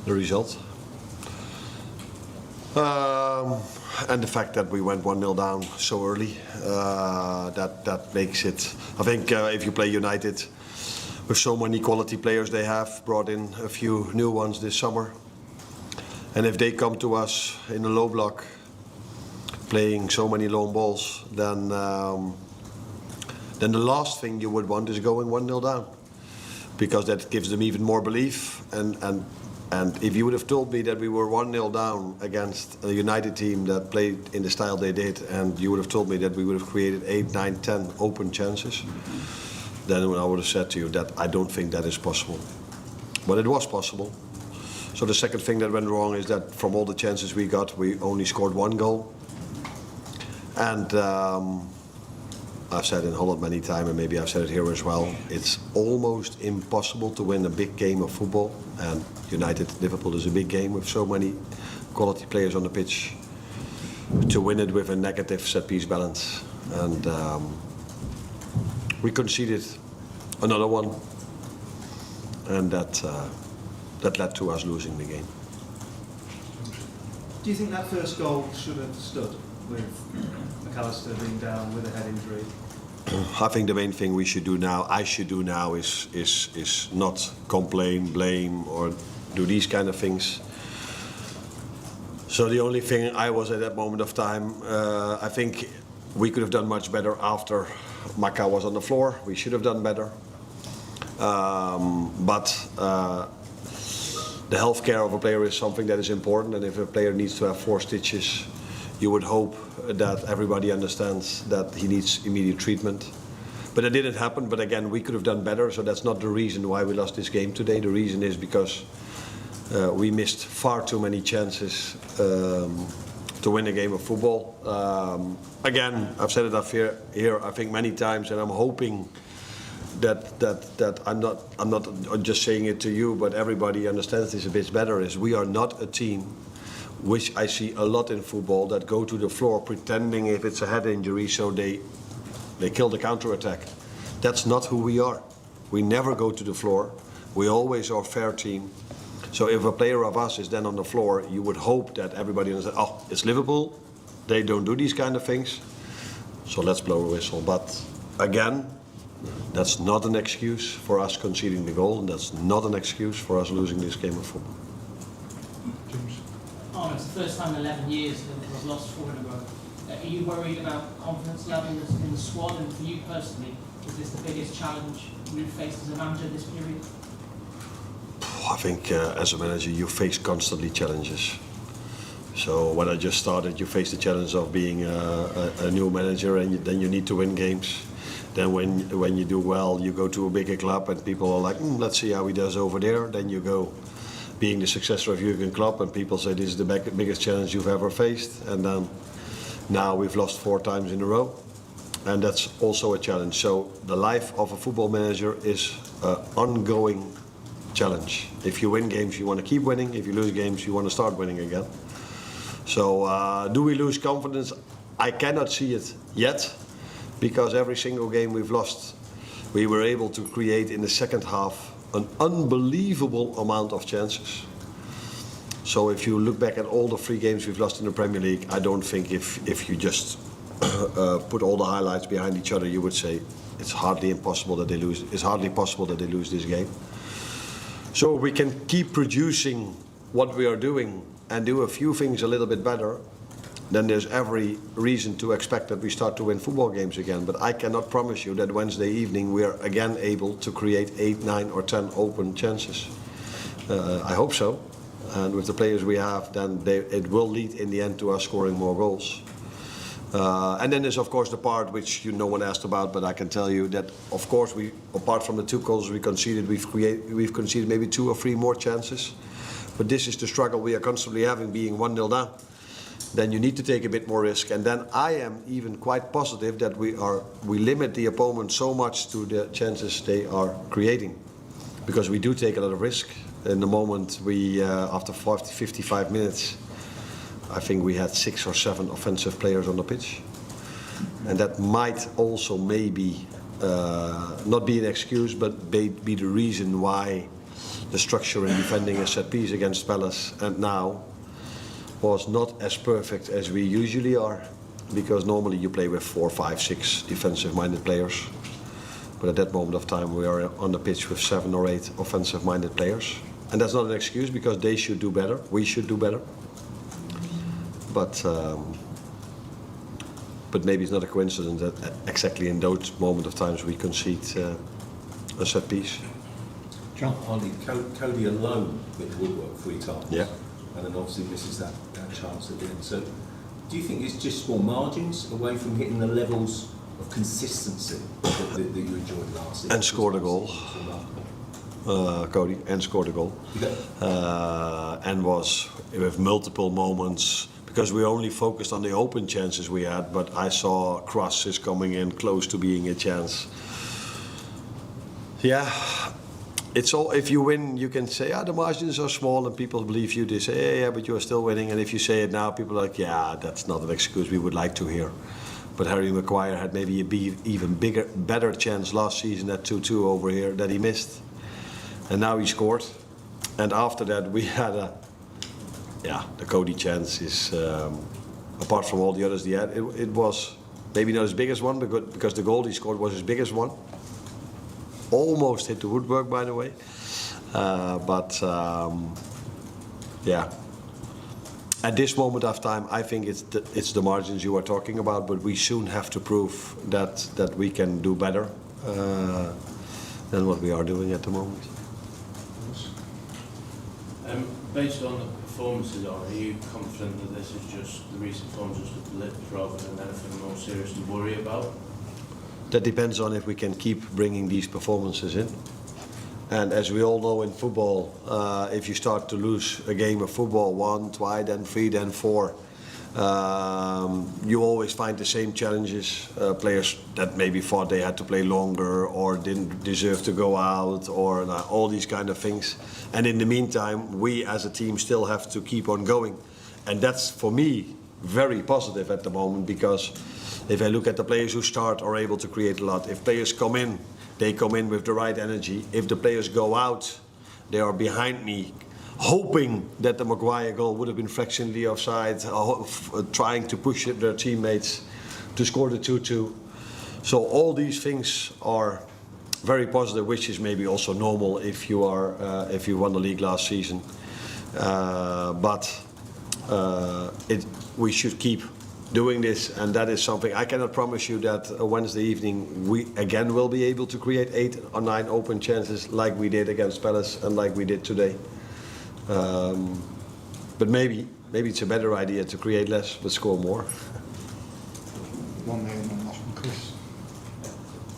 the result. And the fact that we went 1-0 down so early, that makes it. I think if you play United with so many quality players, they have brought in a few new ones this summer. And if they come to us in a low block, playing so many long balls, then the last thing you would want is going 1-0 down, because that gives them even more belief. And if you would have told me that we were 1-0 down against a United team that played in the style they did, and you would have told me that we would have created 8, 9, 10 open chances, then I would have said to you that I don't think that is possible. But it was possible. So the second thing that went wrong is that from all the chances we got, we only scored 1 goal. And I've said in Holland many times, and maybe I've said it here as well, it's almost impossible to win a big game of football. And Liverpool is a big game with so many quality players on the pitch, to win it with a negative set-piece balance. And we conceded another one, and that led to us losing the game. Do you think that first goal should have stood with McAllister being down with a head injury? I think the main thing I should do now is not complain, blame, or do these kind of things. So the only thing I was at that moment of time, I think we could have done much better after Maka was on the floor. We should have done better. But the health care of a player is something that is important, and if a player needs to have 4 stitches, you would hope that everybody understands that he needs immediate treatment. But it didn't happen. But again, we could have done better, so that's not the reason why we lost this game today. The reason is because we missed far too many chances to win a game of football. Again, I've said it up here I think many times, and I'm hoping that I'm not just saying it to you, but everybody understands this a bit better, is we are not a team, which I see a lot in football, that go to the floor pretending if it's a head injury, so they kill the counter-attack. That's not who we are. We never go to the floor. We always are a fair team. So if a player of us is then on the floor, you would hope that everybody understands, oh, it's Liverpool, they don't do these kind of things, so let's blow a whistle. But again, that's not an excuse for us conceding the goal, and that's not an excuse for us losing this game of football. Arne, it's the first time in 11 years that it was lost 4 in a row. Are you worried about confidence level in the squad, and for you personally, is this the biggest challenge you've faced as a manager this period? I think as a manager you face constantly challenges. So when I just started, you face the challenge of being a new manager, and then you need to win games. Then when you do well, you go to a bigger club and people are like, let's see how he does over there. Then you go being the successor of Jurgen Klopp, and people say this is the biggest challenge you've ever faced. And then now we've lost 4 times in a row, and that's also a challenge. So the life of a football manager is an ongoing challenge. If you win games, you want to keep winning. If you lose games, you want to start winning again. So do we lose confidence? I cannot see it yet, because every single game we've lost, we were able to create in the second half an unbelievable amount of chances. So if you look back at all the 3 games we've lost in the Premier League, I don't think if you just put all the highlights behind each other, you would say it's hardly possible that they lose this game. So we can keep producing what we are doing and do a few things a little bit better, then there's every reason to expect that we start to win football games again. But I cannot promise you that Wednesday evening we are again able to create 8, 9 or 10 open chances. I hope so. And with the players we have, then it will lead in the end to us scoring more goals. And then there's of course the part which no one asked about, but I can tell you that of course we, apart from the 2 goals we conceded, we've conceded maybe 2 or 3 more chances. But this is the struggle we are constantly having, being 1-0 down. Then you need to take a bit more risk, and then I am even quite positive that we limit the opponent so much to the chances they are creating, because we do take a lot of risk. In the moment after 55 minutes, I think we had 6 or 7 offensive players on the pitch, and that might also maybe not be an excuse, but be the reason why the structure in defending a set piece against Palace and now was not as perfect as we usually are, because normally you play with 4, 5, 6 defensive-minded players. But at that moment of time we are on the pitch with 7 or 8 offensive-minded players. And that's not an excuse, because they should do better, we should do better. But maybe it's not a coincidence that exactly in those moment of times we concede a set piece. John? Harley, Cody alone hit the woodwork 3 times. Yeah. And then obviously misses that chance at the end. So do you think it's just small margins away from hitting the levels of consistency that you enjoyed last season? And scored a goal. Cody, and scored a goal. And was with multiple moments, because we only focused on the open chances we had, but I saw crosses coming in close to being a chance. Yeah, it's all, if you win, you can say, the margins are small, and people believe you. They say, yeah, but you're still winning. And if you say it now, people are like, yeah, that's not an excuse we would like to hear. But Harry Maguire had maybe a even better chance last season at 2-2 over here that he missed. And now he scored. And after that, we had the Cody chance is, apart from all the others he had, it was maybe not his biggest one, because the goal he scored was his biggest one. Almost hit the woodwork, by the way. Yeah. At this moment of time, I think it's the margins you are talking about, but we soon have to prove that we can do better than what we are doing at the moment. Based on the performances, are you confident that this is just the recent form, just a blip rather than anything more serious to worry about? That depends on if we can keep bringing these performances in. And as we all know in football, if you start to lose a game of football 1, 2, then 3, then 4, you always find the same challenges. Players that maybe thought they had to play longer or didn't deserve to go out, or all these kind of things. And in the meantime, we as a team still have to keep on going. And that's, for me, very positive at the moment, because if I look at the players who start are able to create a lot. If players come in, they come in with the right energy. If the players go out, they are behind me, hoping that the Maguire goal would have been fractionally offside, trying to push their teammates to score the 2-2. So all these things are very positive, which is maybe also normal if you won the league last season. We should keep doing this, and that is something I cannot promise you that Wednesday evening we again will be able to create 8 or 9 open chances like we did against Palace and like we did today. But maybe it's a better idea to create less but score more. One there and one last one, Chris.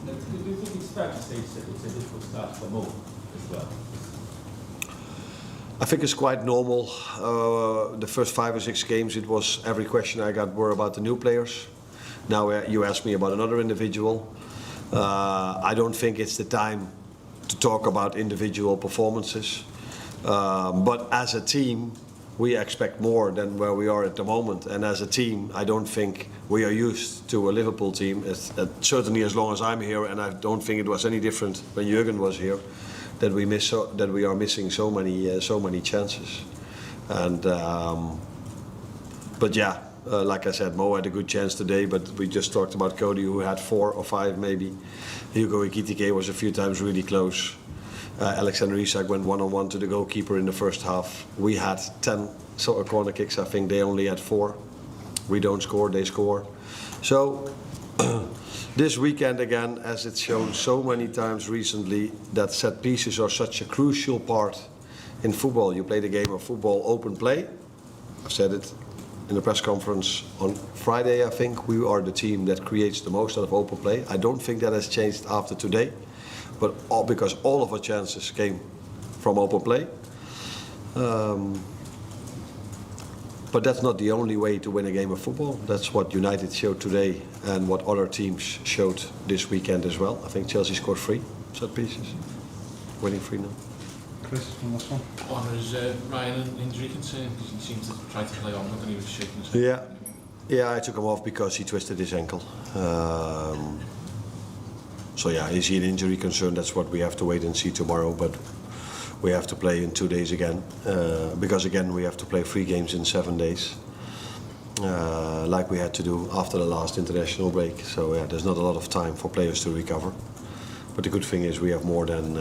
Do you think it's fair to say it's a difficult start for Mo as well? I think it's quite normal. The first 5 or 6 games, it was every question I got were about the new players. Now you ask me about another individual. I don't think it's the time to talk about individual performances. But as a team, we expect more than where we are at the moment. And as a team, I don't think we are used to a Liverpool team, certainly as long as I'm here, and I don't think it was any different when Jurgen was here, that we are missing so many chances. And but yeah, like I said, Mo had a good chance today, but we just talked about Cody, who had 4 or 5 maybe. Hugo Ekitike was a few times really close. Alexander Isak went one-on-one to the goalkeeper in the first half. We had 10 corner kicks. I think they only had 4. We don't score, they score. So this weekend again, as it's shown so many times recently, that set pieces are such a crucial part in football. You play the game of football open play. I've said it in the press conference on Friday, I think. We are the team that creates the most out of open play. I don't think that has changed after today. But because all of our chances came from open play. But that's not the only way to win a game of football. That's what United showed today and what other teams showed this weekend as well. I think Chelsea scored 3 set pieces, winning 3-0. Chris, one last one. Or is Ryan an injury concern? Because he seemed to try to play on, but then he was shaking his head. Yeah, I took him off because he twisted his ankle. So yeah, is he an injury concern? That's what we have to wait and see tomorrow. But we have to play in 2 days again, because again we have to play 3 games in 7 days, like we had to do after the last international break. So yeah, there's not a lot of time for players to recover. But the good thing is we have more than